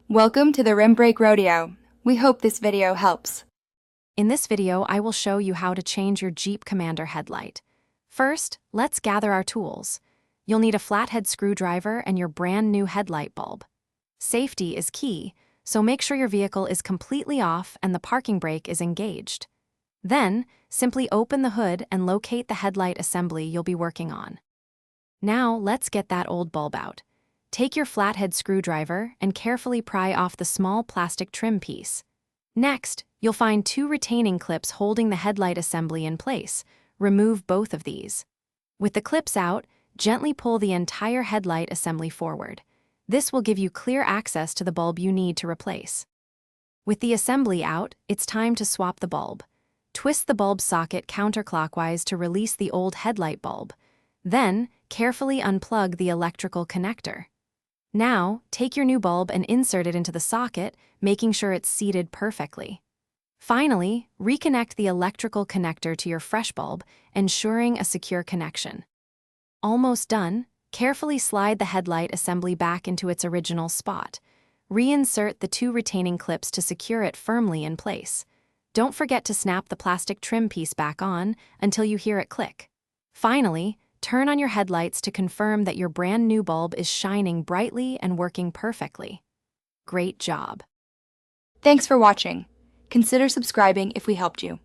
Welcome to the Rim Brake Rodeo. We hope this video helps. In this video, I will show you how to change your Jeep Commander headlight. First, let's gather our tools. You'll need a flathead screwdriver and your brand new headlight bulb. Safety is key, so make sure your vehicle is completely off and the parking brake is engaged. Then, simply open the hood and locate the headlight assembly you'll be working on. Now, let's get that old bulb out. Take your flathead screwdriver and carefully pry off the small plastic trim piece. Next, you'll find two retaining clips holding the headlight assembly in place. Remove both of these. With the clips out, gently pull the entire headlight assembly forward. This will give you clear access to the bulb you need to replace. With the assembly out, it's time to swap the bulb. Twist the bulb socket counterclockwise to release the old headlight bulb. Then, carefully unplug the electrical connector. Now, take your new bulb and insert it into the socket, making sure it's seated perfectly. Finally, reconnect the electrical connector to your fresh bulb, ensuring a secure connection. Almost done, carefully slide the headlight assembly back into its original spot. Reinsert the two retaining clips to secure it firmly in place. Don't forget to snap the plastic trim piece back on until you hear it click. Finally, turn on your headlights to confirm that your brand new bulb is shining brightly and working perfectly. Great job! Thanks for watching. Consider subscribing if we helped you.